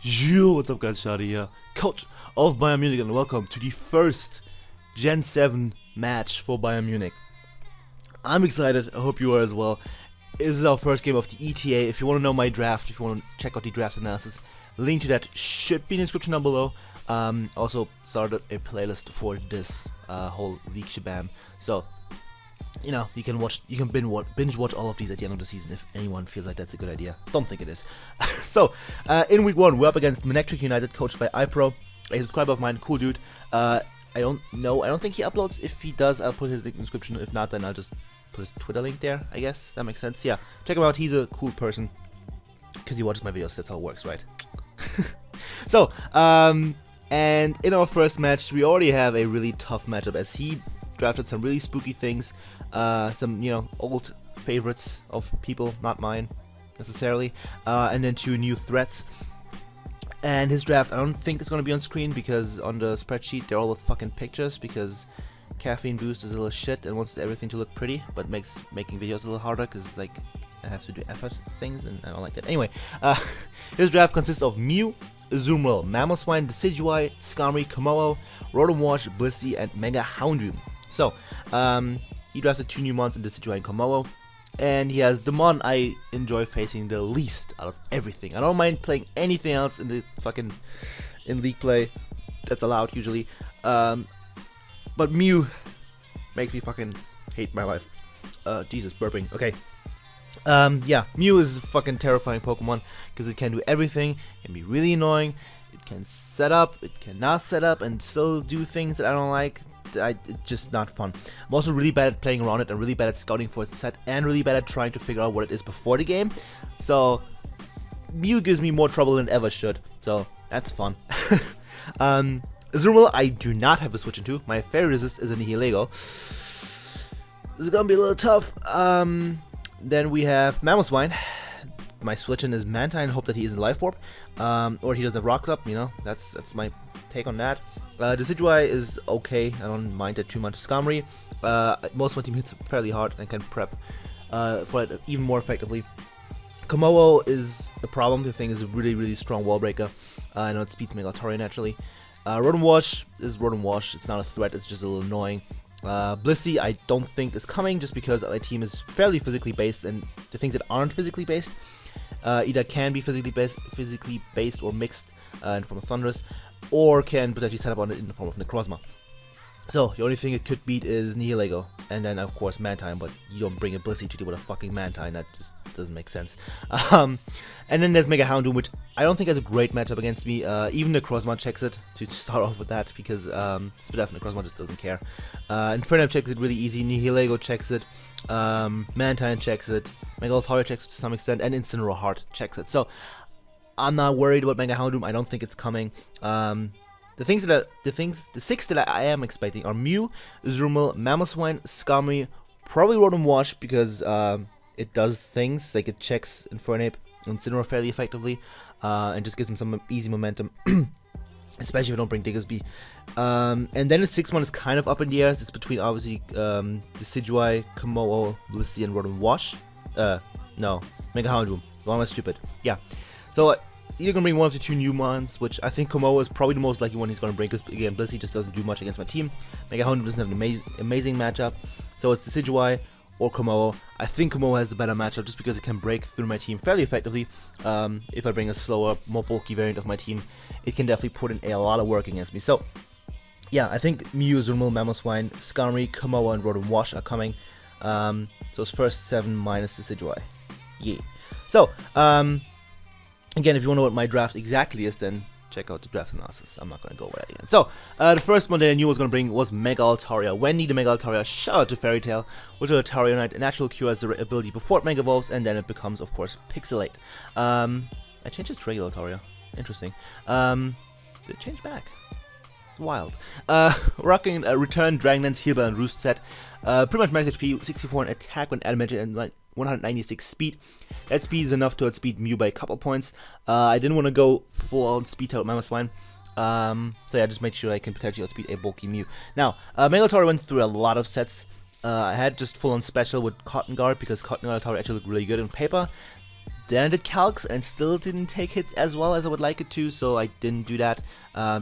Yo, what's up guys, Shadi here, coach of Bayern Munich, and welcome to the first Gen 7 match for Bayern Munich. I'm excited, I hope you are as well. This is our first game of the ETA. If you want to know my draft, if you want to check out the draft analysis, link to that should be in the description down below. Also started a playlist for this whole league shabam, so you know, you can binge watch all of these at the end of the season if anyone feels like that's a good idea. Don't think it is. So, in week 1, we're up against Manectric United, coached by iPro, a subscriber of mine, cool dude. I don't think he uploads. If he does, I'll put his link in the description. If not, then I'll just put his Twitter link there, I guess. That makes sense. Yeah, check him out. He's a cool person because he watches my videos. That's how it works, right? So, and in our first match, we already have a really tough matchup as he drafted some really spooky things, some, you know, old favorites of people, not mine necessarily, and then 2 new threats. And his draft, I don't think it's going to be on screen because on the spreadsheet they're all with fucking pictures, because caffeine boost is a little shit and wants everything to look pretty, but makes making videos a little harder because, like, I have to do effort things and I don't like that. Anyway, his draft consists of Mew, Zoomwell, Mamoswine, Decidueye, Skarmory, Komodo, Rotom Wash, Blissey, and Mega Houndoom. So, he drafted 2 new mons in Decidueye and Komodo, and he has the mon I enjoy facing the least out of everything. I don't mind playing anything else in the in league play that's allowed usually, but Mew makes me fucking hate my life. Jesus, burping. Okay. Yeah, Mew is a fucking terrifying Pokemon because it can do everything. It can be really annoying. It can set up, it cannot set up, and still do things that I don't like. It's just not fun. I'm also really bad at playing around it, and really bad at scouting for its set, and really bad at trying to figure out what it is before the game. So Mew gives me more trouble than it ever should, so that's fun. Azumarill, I do not have a switch into. My fairy resist is a Nihilego. This is gonna be a little tough. Then we have Mamoswine. My switch in is Mantine, hope that he isn't Life Orb, or he doesn't have Rocks Up, you know, that's my take on that. Decidueye is okay, I don't mind it too much. Skarmory, most of my team hits fairly hard and can prep for it even more effectively. Komodo is a problem, the thing is a really strong wall breaker. I know it speeds Megaltorian naturally. Rotom Wash is Rotom Wash, it's not a threat, it's just a little annoying. Blissey I don't think is coming just because my team is fairly physically based, and the things that aren't physically based either can be physically based or mixed in the form of Thundurus, or can potentially set up on it in the form of Necrozma. So the only thing it could beat is Nihilego, and then of course Mantine, but you don't bring a Blissey to deal with a fucking Mantine, that just doesn't make sense. And then there's Mega Houndoom, which I don't think has a great matchup against me. Even Necrozma checks it, to start off with that, because Spidef Necrozma just doesn't care. Infernape checks it really easy, Nihilego checks it, Mantine checks it, Megaltorian checks it to some extent, and Incineroar Heart checks it. So I'm not worried about Mega Houndoom, I don't think it's coming. The 6 that I am expecting are Mew, Azumarill, Mamoswine, Skarmory, probably Rotom Wash because it does things, like it checks Infernape and Incineroar fairly effectively, and just gives him some easy momentum, especially if I don't bring Diggersby. And then the 6th one is kind of up in the air. It's between obviously Decidueye, Komodo, Blissey, and Rotom Wash. No, Mega Houndoom. Why am I stupid? Yeah. So either gonna bring one of the 2 new mons, which I think Komodo is probably the most likely one he's gonna bring, because again, Blissey just doesn't do much against my team. Mega Houndoom doesn't have an amazing matchup, so it's Decidueye or Komodo. I think Komodo has the better matchup just because it can break through my team fairly effectively. If I bring a slower, more bulky variant of my team, it can definitely put in a lot of work against me. So yeah, I think Mew, Zoomwell, Mamoswine, Skarmory, Komodo, and Rotom Wash are coming. So it's first 7 minus Decidueye. Yeah. So again, if you want to know what my draft exactly is, then check out the draft analysis. I'm not going to go over that again. So, the first one that I knew I was going to bring was Mega Altaria. Wendy the Mega Altaria, shout out to Fairy Tail, which is Altaria Knight. A natural cure has the ability before it Mega Evolves, and then it becomes, of course, Pixelate. I changed it to regular Altaria. Interesting. Did it change back? It's wild. Rocking Return, Dragonlance, Healbell, and Roost set. Pretty much max HP, 64 in attack when adamantine, and like 196 speed. That speed is enough to outspeed Mew by a couple points. I didn't want to go full on speed out Mamoswine. So yeah, just make sure I can potentially outspeed a bulky Mew. Now, Megaltorian went through a lot of sets. I had just full on special with Cotton Guard because Cotton Guard Altaria actually looked really good on paper. Then I did calcs and still didn't take hits as well as I would like it to, so I didn't do that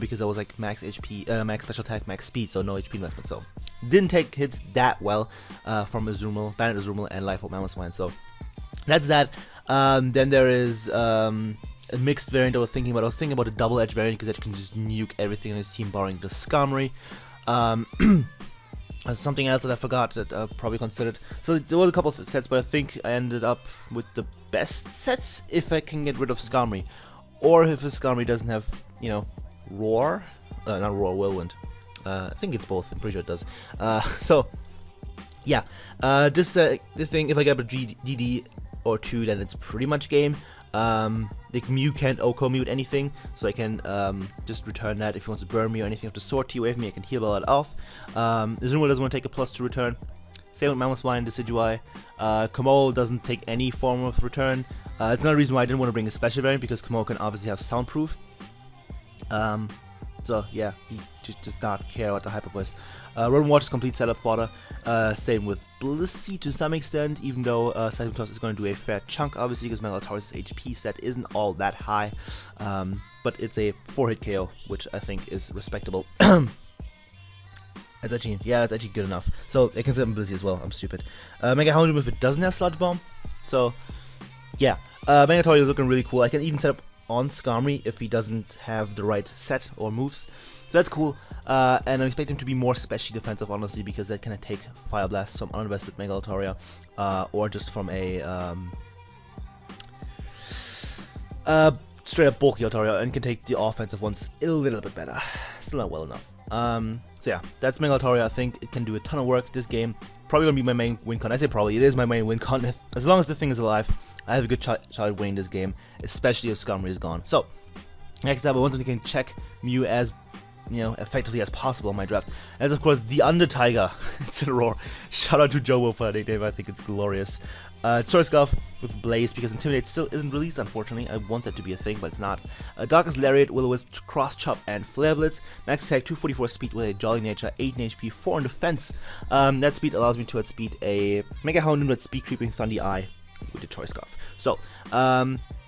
because I was like max HP, max special attack, max speed, so no HP investment. So didn't take hits that well from Azumarill, Bandit Azumarill, and Life Orb Mammoth Swine. So that's that. Then there is a mixed variant I was thinking about. I was thinking about a double-edged variant because it can just nuke everything in his team, barring the Skarmory. Something else that I forgot that I probably considered. So there was a couple of sets, but I think I ended up with the best sets if I can get rid of Skarmory. Or if a Skarmory doesn't have, you know, Roar. Not Roar, Whirlwind. I think it's both, I'm pretty sure it does. So, yeah. This thing, if I get a DD or 2, then it's pretty much game. The Mew can't OHKO me with anything, so I can just return that. If he wants to burn me or anything of the sort, T-Wave me, I can heal all that off. Azumarill doesn't want to take a +2 return. Same with Mamoswine, Decidueye. Komo doesn't take any form of return. It's another reason why I didn't want to bring a special variant, because Komo can obviously have soundproof. So yeah, he just not care about the Hyper Voice. Rotom Water is complete setup fodder. Same with Blissey to some extent, even though Seismic Toss is going to do a fair chunk, obviously, because Megalotaurus' HP set isn't all that high. But it's a 4-hit KO, which I think is respectable. That's actually good enough. So I can set him Blissey as well. I'm stupid. Mega Houndoom if it doesn't have Sludge Bomb. So yeah, Megalotaurus is looking really cool. I can even set up on Skarmory if he doesn't have the right set or moves. So that's cool. And I expect him to be more specially defensive, honestly, because that can take Fire Blast from uninvested Megalotaurus, or just from a straight up bulky Altaria, and can take the offensive ones a little bit better. Still not well enough. So yeah, that's Megalotaurus. I think it can do a ton of work this game. Probably gonna be my main win con. I say probably, it is my main win con. As long as the thing is alive, I have a good shot at winning this game, especially if Skarmory is gone. So next up, I want to can check Mew as, you know, effectively as possible in my draft. And of course, the Undertiger. It's a roar. Shout out to Joe for that nickname. I think it's glorious. Choice Scarf with Blaze, because Intimidate still isn't released, unfortunately. I want that to be a thing, but it's not. Darkest Lariat, Will-O-Wisp, Cross Chop, and Flare Blitz. Max attack, 244 speed with a Jolly Nature, 8 in HP, 4 in defense. That speed allows me to outspeed a Mega Houndoom that's speed creeping Thundy Eye with the Choice Scarf. So,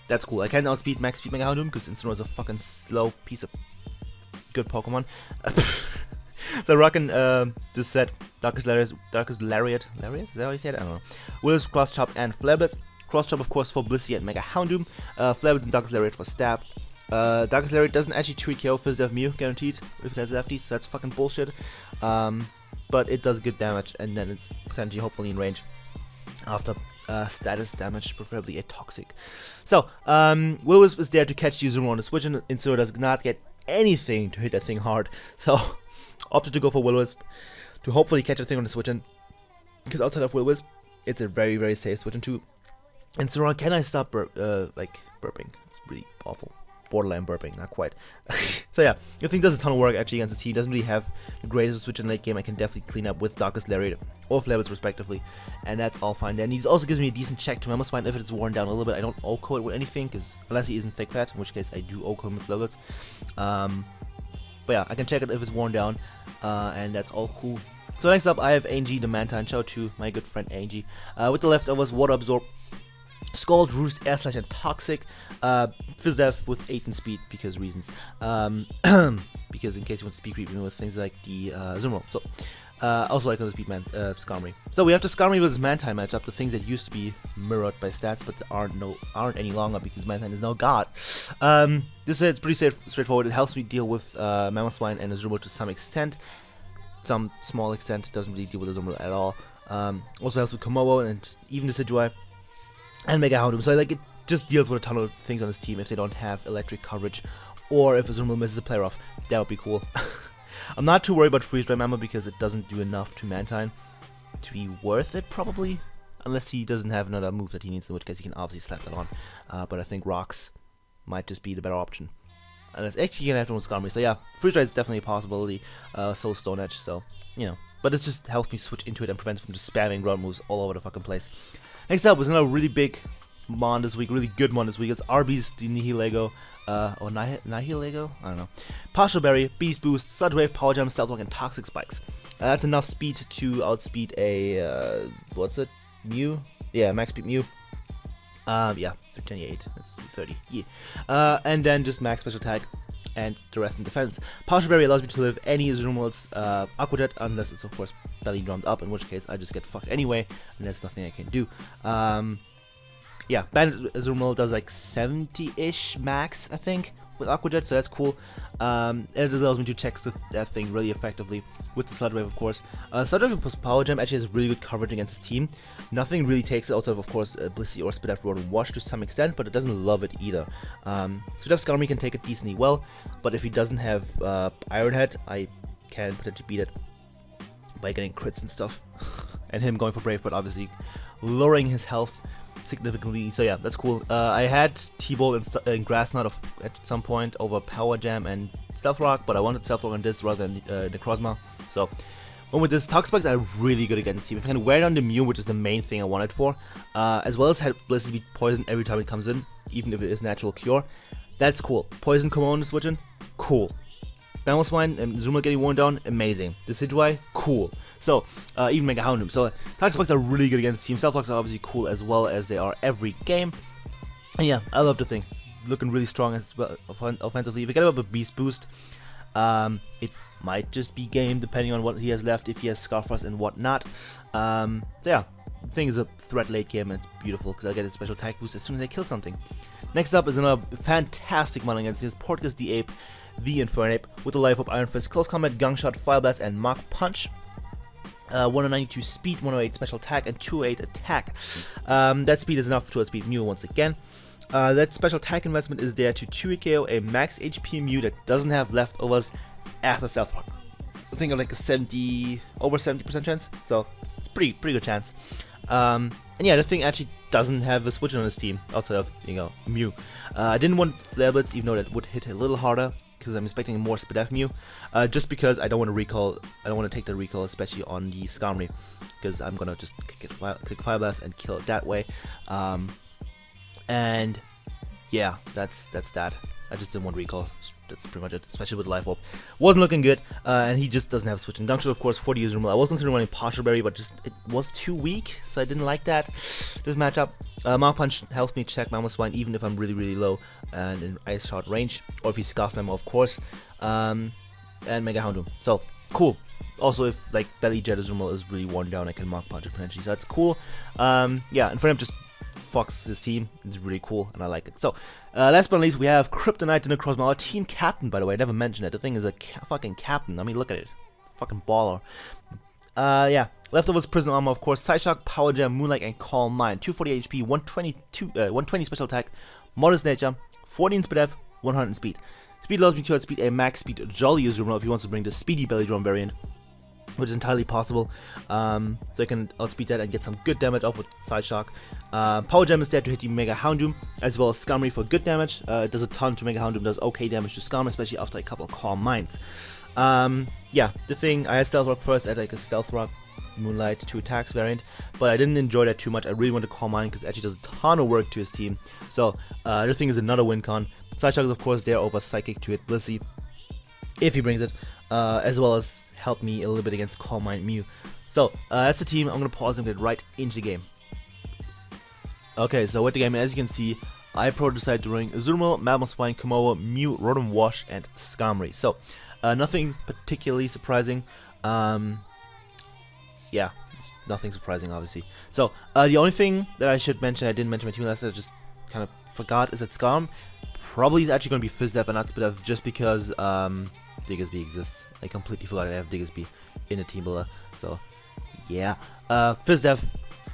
that's cool. I can outspeed Max Speed Mega Houndoom because Incineroar is a fucking slow piece of good Pokemon. So rocking this set, Darkest Lariat, is that how you say it? I don't know. Will-O-Wisp, Cross Chop, and Flare Blitz. Cross Chop, of course, for Blissey and Mega Houndoom. Flare Blitz and Darkest Lariat for Stab. Darkest Lariat doesn't actually 2-hit KO Fizz Death Mew, guaranteed, if it has lefties, so that's fucking bullshit. But it does good damage, and then it's potentially, hopefully, in range after status damage, preferably a Toxic. So, Will-O-Wisp is there to catch Azumarill on the switch, and Incineroar does not get anything to hit that thing hard. So, opted to go for Will-O-Wisp to hopefully catch a thing on the switch in, because outside of Will-O-Wisp, it's a very, very safe switch in too. And so can I stop burping? It's really awful. Borderline burping, not quite. So yeah, I think does a ton of work actually against the team. Doesn't really have the greatest switch in late game. I can definitely clean up with Darkest Lariat or Flare Blitz respectively, and that's all fine. And he also gives me a decent check to Mamoswine if it's worn down a little bit. I don't OHKO it with anything, because unless he isn't thick fat, in which case I do OHKO him with Flare Blitz. But yeah, I can check it if it's worn down, and that's all cool. So next up, I have Angie the Mantine. Shout out to my good friend Angie. With the leftovers, Water Absorb, Scald, Roost, Air Slash, and Toxic. Fizz Death with 8 in speed, because reasons. Because in case you want to speed creep with things like the Azumarill. So, also like the speed Skarmory. So we have the Skarmory versus Mantine matchup, the things that used to be mirrored by stats, but aren't any longer because Mantine is now God. This is pretty straightforward. It helps me deal with Mamoswine and Azumarill to some extent. Some small extent, doesn't really deal with Azumarill at all. Also helps with Komodo and even the Decidueye and Mega Houndoom. So like it just deals with a ton of things on his team if they don't have electric coverage, or if Azumarill misses a player off. That would be cool. I'm not too worried about Freeze Dry Mammo because it doesn't do enough to Mantine to be worth it, probably. Unless he doesn't have another move that he needs, in which case he can obviously slap that on. But I think Rocks might just be the better option. Unless actually you can have one with Skarmory. So yeah, Freeze Dry is definitely a possibility. So Stone Edge, so, you know. But it just helps me switch into it and prevent from just spamming ground moves all over the fucking place. Next up was another really big mon this week, really good mon this week. It's Arby's the Nihilego, or Nihilego? I don't know. Partial Berry, Beast Boost, Sludge Wave, Power Jam, Stealth Walk, and Toxic Spikes. That's enough speed to outspeed a, what's it? Mew? Yeah, max speed Mew. Yeah, 28. That's 30. Yeah. And then just max special attack and the rest in defense. Partial Berry allows me to live any Azumarill's Aqua Jet, unless it's of course belly drummed up, in which case I just get fucked anyway, and there's nothing I can do. Yeah, Bandit Azumarill does like 70-ish max, I think, with Aqua Jet, so that's cool. And it allows me to check that thing really effectively with the Sludge Wave, of course. Sludge Wave plus Power Gem actually has really good coverage against his team. Nothing really takes it outside of course, Blissey or Spidef Road Wash to some extent, but it doesn't love it either. Spidef Skarmory can take it decently well, but if he doesn't have Iron Head, I can potentially beat it by getting crits and stuff. And him going for Brave, but obviously lowering his health significantly, so yeah, that's cool. I had T-Bolt and Grass Knot at some point over Power Jam and Stealth Rock, but I wanted Stealth Rock on this rather than Necrozma, so went with this. Toxapex are really good against him. If I can wear down the Mew, which is the main thing I wanted for, as well as have Blissey be poisoned every time it comes in, even if it is natural cure, that's cool. Poison Common switching, cool. Mamoswine and Zuma getting worn down, amazing. Decidueye, cool. So, even Mega Houndoom. So, Toxapex are really good against Team. Stealth Rocks are obviously cool as well, as they are every game. And yeah, I love the thing. Looking really strong as well offensively. If you get up a Beast Boost, it might just be game depending on what he has left, if he has Scarfrost and whatnot. So yeah, the thing is a threat late game, and it's beautiful because I get a special attack boost as soon as I kill something. Next up is another fantastic model against this Portgas the Ape, the Infernape, with the Life Up, Iron Fist, Close Combat, Gung Shot, Fire Blast, and Mach Punch. 192 speed, 108 special attack, and 208 attack. That speed is enough to outspeed Mew once again. That special attack investment is there to 2 KO a max HP Mew that doesn't have leftovers after Stealth Rock. I think of like a over 70% chance, so it's pretty good chance. And yeah, the thing actually doesn't have a switch on his team outside of, Mew. I didn't want Flare Blitz, even though that would hit a little harder, because I'm expecting a more Spidef Mew, just because I don't want to recall. I don't want to take the recall, especially on the Skarmory, because I'm gonna just click Fire Blast and kill it that way. And yeah, that's that. I just didn't want recall. That's pretty much it, especially with Life Orb. Wasn't looking good, and he just doesn't have a switch. And Gungshot, of course, 40 years removal. I was considering running Partial Berry, but just it was too weak, so I didn't like that. This matchup. Mach Punch helps me check Mamoswine even if I'm really low and in Ice Shot range, or if he's Scarf Memo, of course. And Mega Houndoom. So cool. Also, if like Belly Jet Azumarill is really worn down, I can Mach Punch it potentially. So that's cool. Yeah, and for him just fucks his team. It's really cool, and I like it. So, last but not least, we have Kryptonite the Necrozma, our team captain, by the way. I never mentioned it. The thing is a fucking captain. I mean, look at it. Fucking baller. Yeah. Leftovers, Prison Armor, of course. Psyshock, Power Gem, Moonlight, and Calm Mind. 240 HP, 120 special attack, Modest Nature, 14 speed F, 100 speed. Speed allows me to outspeed a max speed Jolly Azumarill if he wants to bring the Speedy Belly Drum variant, which is entirely possible. So I can outspeed that and get some good damage off with Psyshock. Power Gem is there to hit you Mega Houndoom, as well as Skarmory for good damage. It does a ton to Mega Houndoom, does okay damage to Skarmory, especially after a couple of Calm Minds. Yeah, the thing, I had Stealth Rock first, I had like a Stealth Rock, Moonlight, 2 attacks variant, but I didn't enjoy that too much. I really wanted to Calm Mind because it actually does a ton of work to his team. So, the thing is another win con. Psyshock is of course there over Psychic to hit Blissey, if he brings it, as well as help me a little bit against Calm Mind Mew. So, that's the team. I'm going to pause and get right into the game. Okay, so with the game, as you can see, I decided to bring Azumarill, Mamoswine, Komodo, Mew, Rotom Wash, and Skarmory. So, nothing particularly surprising. Yeah, nothing surprising, obviously. So, the only thing that I should mention, I didn't mention my team last, I just kind of forgot, is that Skarm probably is actually going to be Fizzdev and not Spidef, just because Diggersby exists. I completely forgot I have Diggersby in the team below. So, yeah. Fizzdev,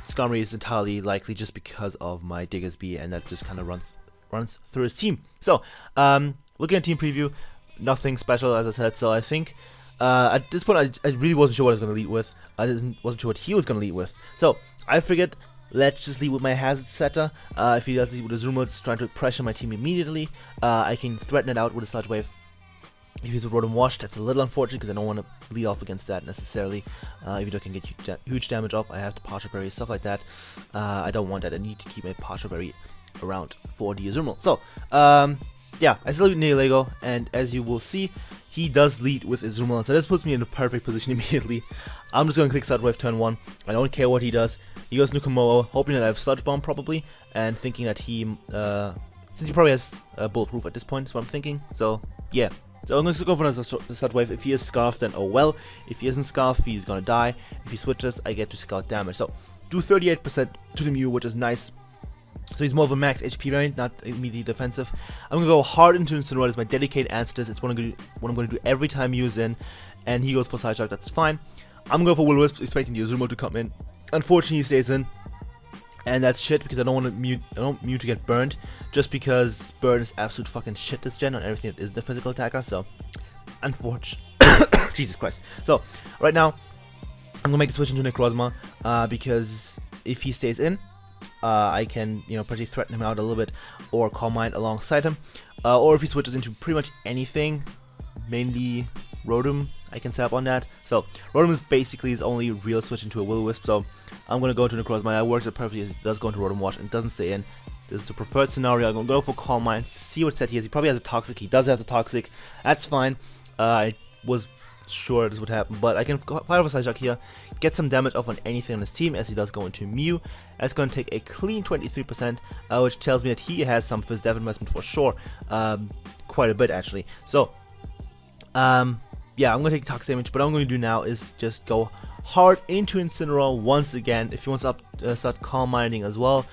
Skarmory is entirely likely just because of my Diggersby, and that just kind of runs through his team. So, looking at team preview, nothing special, as I said. So, I think at this point, I really wasn't sure what I was going to lead with. I wasn't sure what he was going to lead with. So, I figured, let's just lead with my Hazard Setter. If he does lead with a Azumarill, it's trying to pressure my team immediately. I can threaten it out with a Sludge Wave. If he's a Rotom Wash, that's a little unfortunate because I don't want to lead off against that necessarily. Even though I can get huge damage off, I have to Partial Berry, stuff like that. I don't want that. I need to keep my Partial Berry around for the Azumarill. So, yeah, I still need Lego, and as you will see, he does lead with Azumarill, so this puts me in a perfect position immediately. I'm just going to click Sludge Wave turn 1. I don't care what he does. He goes into Komodo, hoping that I have Sludge Bomb probably, and thinking that he, since he probably has Bulletproof at this point, is what I'm thinking. So, yeah. So I'm going to go for another Sludge Wave. If he is Scarfed, then oh well. If he isn't Scarfed, he's going to die. If he switches, I get to scout damage. So, do 38% to the Mew, which is nice. So he's more of a max HP variant, not immediately defensive. I'm going to go hard into Incineroar. It's my dedicated answer to this. It's what I'm going to do every time Mew's in. And he goes for Side Shock, that's fine. I'm going to go for Will-O-Wisp, expecting the Azumarill to come in. Unfortunately, he stays in. And that's shit, because I don't want Mew to get burned. Just because burn is absolute fucking shit this gen on everything that isn't a physical attacker. So, unfortunate. Jesus Christ. So, right now, I'm going to make the switch into Necrozma. Because if he stays in, I can, pretty threaten him out a little bit, or Calm Mind alongside him, or if he switches into pretty much anything, mainly Rotom, I can set up on that. So Rotom is basically his only real switch into a Will-O-Wisp, so I'm gonna go into Necrozma. That works out perfectly, as he does go into Rotom Wash and doesn't stay in. This is the preferred scenario. I'm gonna go for Calm Mind, see what set he has. He probably has a Toxic. He does have the Toxic. That's fine. I was sure this would happen, but I can fire off a Side Shock here, get some damage off on anything on his team, as he does go into Mew. That's going to take a clean 23%, which tells me that he has some Fizz Dev investment for sure, quite a bit actually. So, yeah, I'm going to take Toxic damage, but what I'm going to do now is just go hard into Incineroar once again. If he wants to start Calm Minding as well,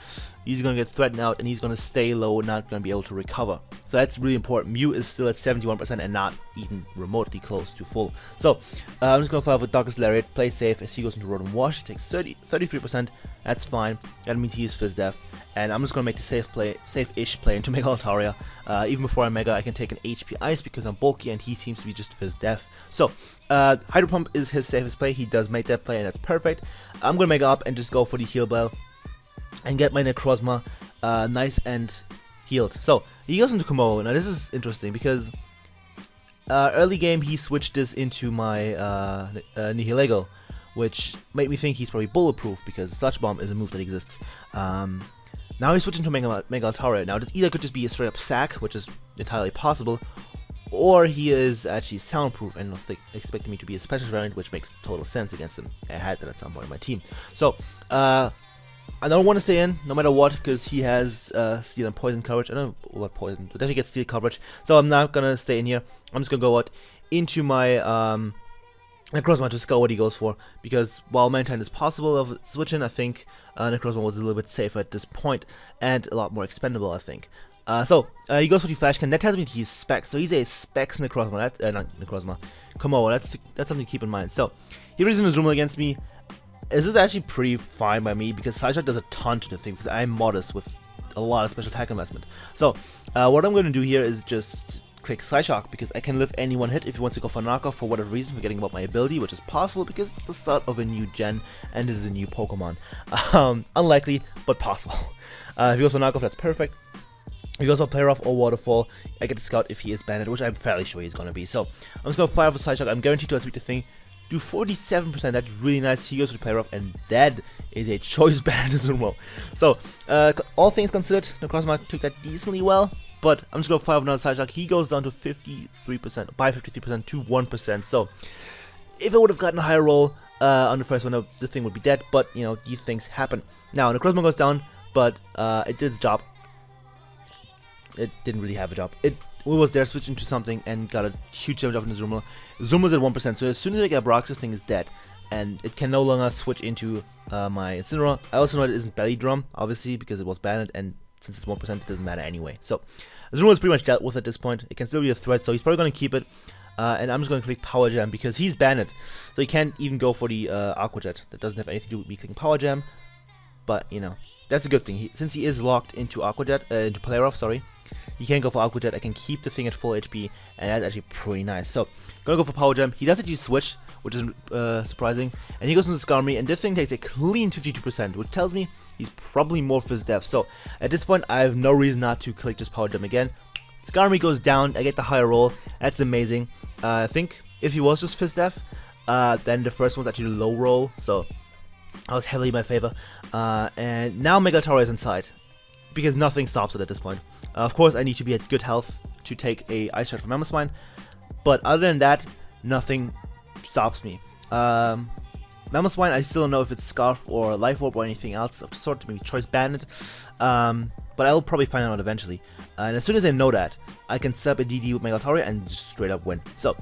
he's going to get threatened out, and he's going to stay low, not going to be able to recover. So that's really important. Mew is still at 71% and not even remotely close to full. So I'm just going to fire with Darkest Lariat, play safe as he goes into Rotom Wash. It takes 33%. That's fine. That means he is Fizz Def. And I'm just going to make the safe-ish play into Mega Altaria. Even before I Mega, I can take an HP Ice because I'm bulky and he seems to be just Fizz Def. So Hydro Pump is his safest play. He does make that play, and that's perfect. I'm going to Mega up and just go for the Heal Bell and get my Necrozma nice and healed. So he goes into Komodo. Now this is interesting because early game he switched this into my Nihilego, which made me think he's probably bulletproof because Such Bomb is a move that exists. Now he's switching to Mega Altaria. Now this either could just be a straight up sack, which is entirely possible, or he is actually soundproof and not expecting me to be a special variant, which makes total sense against him. I had that at some point in my team. So I don't want to stay in, no matter what, because he has Steel and Poison coverage. I don't know what Poison, but definitely gets Steel coverage. So I'm not going to stay in here. I'm just going to go out into my Necrozma to scout what he goes for, because while Mantine is possible of switching, I think Necrozma was a little bit safer at this point, and a lot more expendable, I think. So he goes for the Flash Cannon. That tells me he's Specs, so he's a Specs Necrozma, not Necrozma, Komodo, that's something to keep in mind. So he raises his Azumarill against me. This is actually pretty fine by me, because Side Shock does a ton to the thing, because I'm modest with a lot of special attack investment. So what I'm going to do here is just click Side Shock, because I can live any one hit if he wants to go for knockoff for whatever reason, forgetting about my ability, which is possible because it's the start of a new gen and this is a new Pokemon. Unlikely, but possible. If he goes for knockoff, that's perfect. If he goes for Player Off or Waterfall, I get to scout if he is banned, which I'm fairly sure he's going to be. So I'm just going to fire off a Side Shock. I'm guaranteed to outspeed the thing. Do 47%, that's really nice. He goes to the Player Off, and that is a choice ban as well. So, all things considered, Necrozma took that decently well, but I'm just going to fire off another Side Shock. He goes down to 53%, by 53% to 1%. So, if I would have gotten a higher roll on the first one, the thing would be dead, but, these things happen. Now, Necrozma goes down, but it did its job. It didn't really have a job. It was there switching to something and got a huge damage off in the Azumarill. Azumarill at 1%, so as soon as I get Brox, the thing is dead. And it can no longer switch into my Incineroar. I also know it isn't Belly Drum, obviously, because it was banned, and since it's 1%, it doesn't matter anyway. So, Azumarill is pretty much dealt with at this point. It can still be a threat, so he's probably going to keep it. And I'm just going to click Power Jam, because he's banned. So he can't even go for the Aqua Jet. That doesn't have anything to do with me clicking Power Jam. But, that's a good thing. Since he is locked into Aqua Jet, into Player Off, sorry, he can't go for Aqua Jet. I can keep the thing at full HP, and that's actually pretty nice. So, gonna go for Power Gem. He does actually switch, which is surprising, and he goes into Skarmory, and this thing takes a clean 52%, which tells me he's probably more Fizz Def. So, at this point, I have no reason not to click just Power Gem again. Skarmory goes down, I get the higher roll. That's amazing. I think if he was just Fizz Def, then the first one's actually low roll, so I was heavily in my favor. And now Mega Altaria is inside, because nothing stops it at this point. Of course, I need to be at good health to take a Ice Shot from Mammoth's Mine. But other than that, nothing stops me. Mammoth Swine, I still don't know if it's Scarf or Life Orb or anything else of the sort, maybe Choice Bandit. But I'll probably find out eventually. And as soon as I know that, I can set up a DD with Megalataria and just straight up win. So,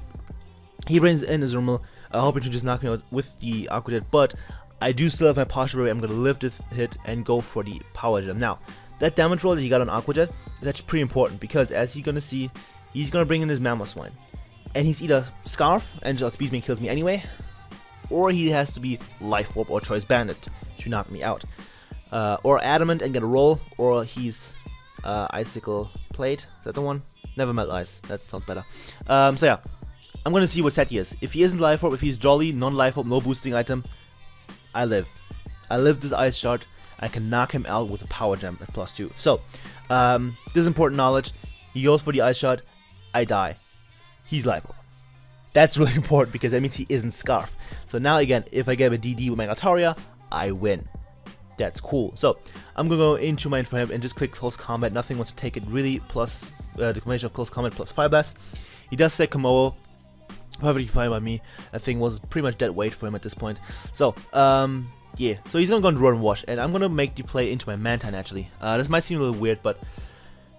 he brings in his Rummel, hoping to just knock me out with the Aqua Jet, but I do still have my Partial Barrier. I'm going to live this hit and go for the Power Gem. Now, that damage roll that he got on Aqua Jet is actually pretty important, because as you're going to see, he's going to bring in his Mammoth Swine. And he's either Scarf and just speeds me and kills me anyway, or he has to be Life Orb or Choice Bandit to knock me out. Or Adamant and get a roll, or he's Icicle Plate. Is that the one? Never Melt Ice. That sounds better. So yeah, I'm gonna see what set he is. If he isn't Life Orb, if he's Jolly, non-Life Orb, no boosting item, I live. I live this Ice Shard. I can knock him out with a Power Gem at +2. So, this is important knowledge. He goes for the Ice Shard. I die. He's Life Orb. That's really important, because that means he isn't Scarf. So now again, if I get a DD with Megalataria, I win. That's cool. So I'm gonna go into my info and just click Close Combat. Nothing wants to take it really, plus the combination of Close Combat plus Fire Blast. He does say Komodo, perfectly fine by me. That thing was pretty much dead weight for him at this point. So yeah, so he's gonna go into Roar and Wash, and I'm gonna make the play into my Mantine actually. This might seem a little weird, but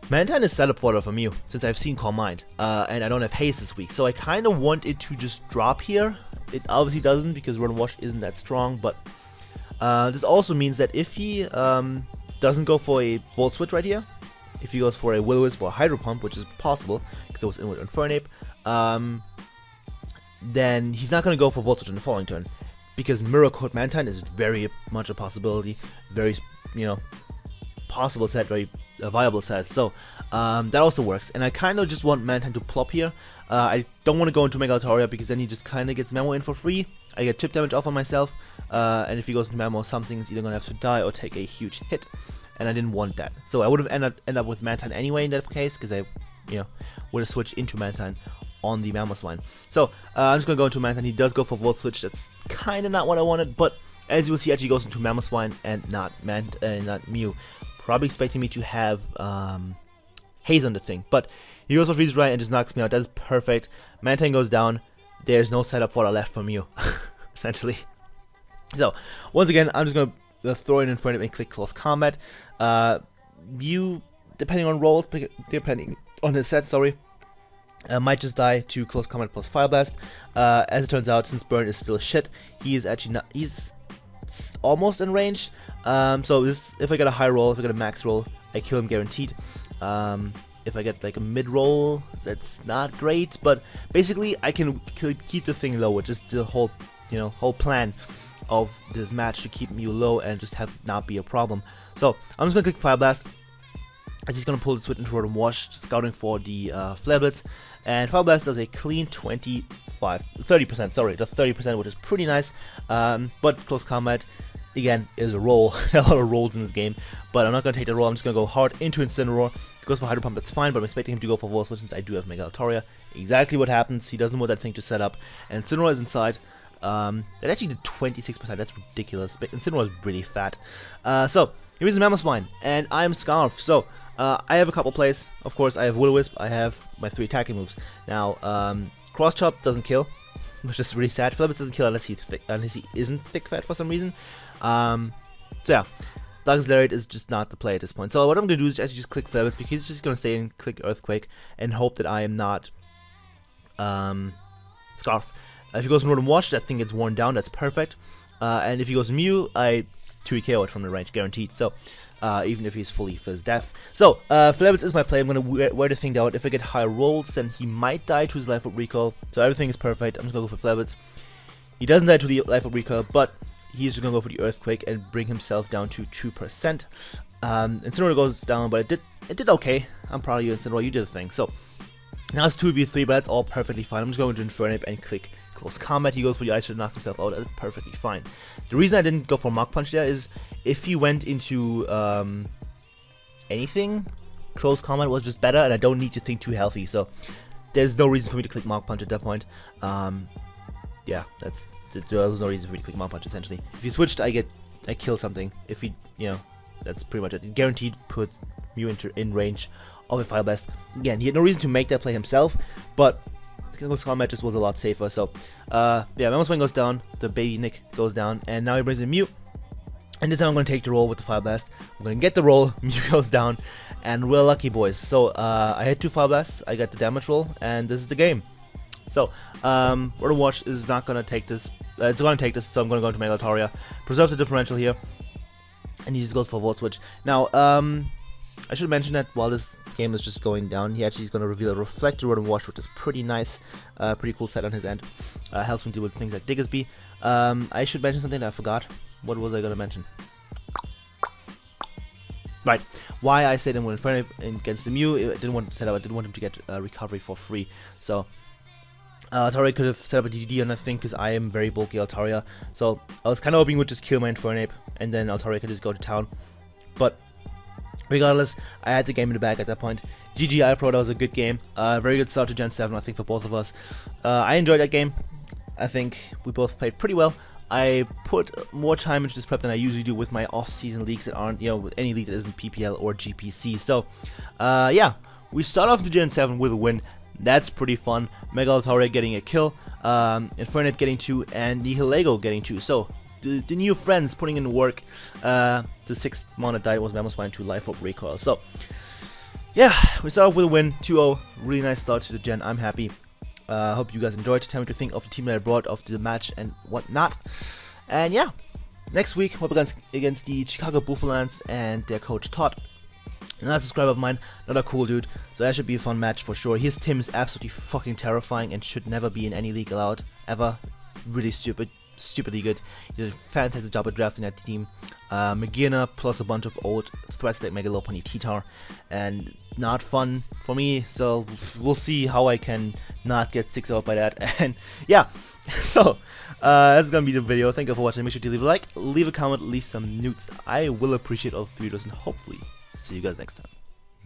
Mantine is set up for Mew, since I've seen Calm Mind, and I don't have Haste this week, so I kind of want it to just drop here. It obviously doesn't, because Run Wash isn't that strong, but this also means that if he doesn't go for a Volt Switch right here, if he goes for a Will-O-Wisp or a Hydro Pump, which is possible, because it was in with Infernape, then he's not going to go for Volt Switch in the following turn, because Mirror Coat Mantine is very much a possibility, very, possible set, very viable set, so that also works. And I kind of just want Mantine to plop here. I don't want to go into Megalataria, because then he just kind of gets Memo in for free. I get chip damage off on myself, and if he goes into Memo, something's either going to have to die or take a huge hit, and I didn't want that. So I would have ended up with Mantine anyway in that case, because I would have switched into Mantine on the Mammoth Swine. So I'm just going to go into Mantine. He does go for Volt Switch. That's kind of not what I wanted, but as you will see, actually goes into Mammoth Swine and not Mew. Probably expecting me to have Haze on the thing, but he goes for Freeze Dry and just knocks me out. That's perfect. Mantine goes down. There's no setup for the left from you, essentially. So once again, I'm just gonna throw in front of it and click Close Combat. Mew, depending on roll, depending on his set, might just die to Close Combat plus Fire Blast. As it turns out, since Burn is still shit, he is actually not. He's almost in range. So this, if I get a high roll, if I get a max roll, I kill him guaranteed. If I get like a mid roll, that's not great, but basically I can keep the thing low, which is the whole, whole plan of this match, to keep Mew low and just have not be a problem. So I'm just gonna click Fire Blast, as he's gonna pull the switch into Roar and Wash, scouting for the Flare Blitz, and Fire Blast does a clean 30%, sorry, does 30%, which is pretty nice. But Close Combat, again, is a roll. There are a lot of rolls in this game, but I'm not going to take the roll. I'm just going to go hard into Incineroar. If he goes for Hydro Pump, that's fine, but I'm expecting him to go for Volt Switch, since I do have Megalataria. Exactly what happens. He doesn't want that thing to set up, and Incineroar is inside. It actually did 26%. That's ridiculous. But Incineroar is really fat. So here's the Mammoth Swine, and I'm Scarf. So I have a couple plays. Of course, I have Will-O-Wisp. I have my 3 attacking moves. Now, Cross Chop doesn't kill, which is really sad. Flare Blitz doesn't kill unless he isn't thick fat for some reason. So yeah, Darkest Lariat is just not the play at this point. So what I'm gonna do is actually just click Flare Blitz, because he's just gonna stay and click Earthquake and hope that I am not Scarf. If he goes Roar and Wash, that thing gets worn down. That's perfect. And if he goes Mew, I 2 KO it from the range, guaranteed. So even if he's fully Fizz Death. So Flare Blitz is my play. I'm gonna wear the thing down. If I get high rolls, then he might die to his Life Orb Recall. So everything is perfect. I'm just gonna go for Flare Blitz. He doesn't die to the Life Orb Recall, but he's just gonna go for the Earthquake and bring himself down to 2%. Incineroar goes down, but it did okay. I'm proud of you, Incineroar. You did a thing. So now it's 2v3, but that's all perfectly fine. I'm just going to Infernape and click Close Combat. He goes for the Ice Shard, knocks himself out. That's perfectly fine. The reason I didn't go for Mach Punch there is if he went into anything, Close Combat was just better, and I don't need to think too healthy. So there's no reason for me to click Mach Punch at that point. Yeah, there was no reason for me to click Mach Punch, essentially. If he switched, I kill something. If he, that's pretty much it. It guaranteed puts Mew in range of a Fire Blast. Again, he had no reason to make that play himself, but those calm matches was a lot safer. So, yeah, Mewnich goes down, the Bayern goes down, and now he brings in Mew. And this time I'm going to take the roll with the Fire Blast. I'm going to get the roll, Mew goes down, and we're lucky, boys. So, I had 2 Fire Blasts, I got the damage roll, and this is the game. So, Rotom Watch is not going to take this. It's going to take this, so I'm going to go into Mega Altaria. Preserves the differential here, and he just goes for Volt Switch. Now, I should mention that while this game is just going down, he actually is going to reveal a Reflector Rotom Wash, which is pretty nice, pretty cool set on his end. Helps him deal with things like Diggersby. I should mention something that I forgot. What was I going to mention? Right, why I said him with Infernape against the Mew. I didn't want to set up. I didn't want him to get recovery for free. So Altaria could have set up a DD on that thing because I am very bulky Altaria. So I was kind of hoping he would just kill my Infernape and then Altaria could just go to town. But regardless, I had the game in the bag at that point. GG iPro, that was a good game. Very good start to Gen 7, I think, for both of us. I enjoyed that game. I think we both played pretty well. I put more time into this prep than I usually do with my off-season leagues that aren't, with any league that isn't PPL or GPC. So, yeah, we start off the Gen 7 with a win. That's pretty fun. Mega Altaria getting a kill, Infernape getting 2, and Nihilego getting 2. So, the new friends putting in work. The 6th mon that died was Mammoth 2 Life Orb Recoil. So, yeah, we start off with a win, 2-0. Really nice start to the gen. I'm happy. Hope you guys enjoyed. Tell me what you think of the team that I brought, of the match and whatnot. And yeah, next week we're up against the Chicago Buffalans and their coach Todd. Another subscriber of mine, another cool dude. So that should be a fun match for sure. His team is absolutely fucking terrifying and should never be in any league allowed ever. It's really stupidly good. He did a fantastic job at drafting that team. Magina plus a bunch of old threats like Mega Lopunny T-Tar, and not fun for me, so we'll see how I can not get 6-0 by that. And yeah, so that's gonna be the video. Thank you for watching. Make sure to leave a like, leave a comment, leave some newts. I will appreciate all 3 of those, and hopefully see you guys next time.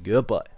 Goodbye.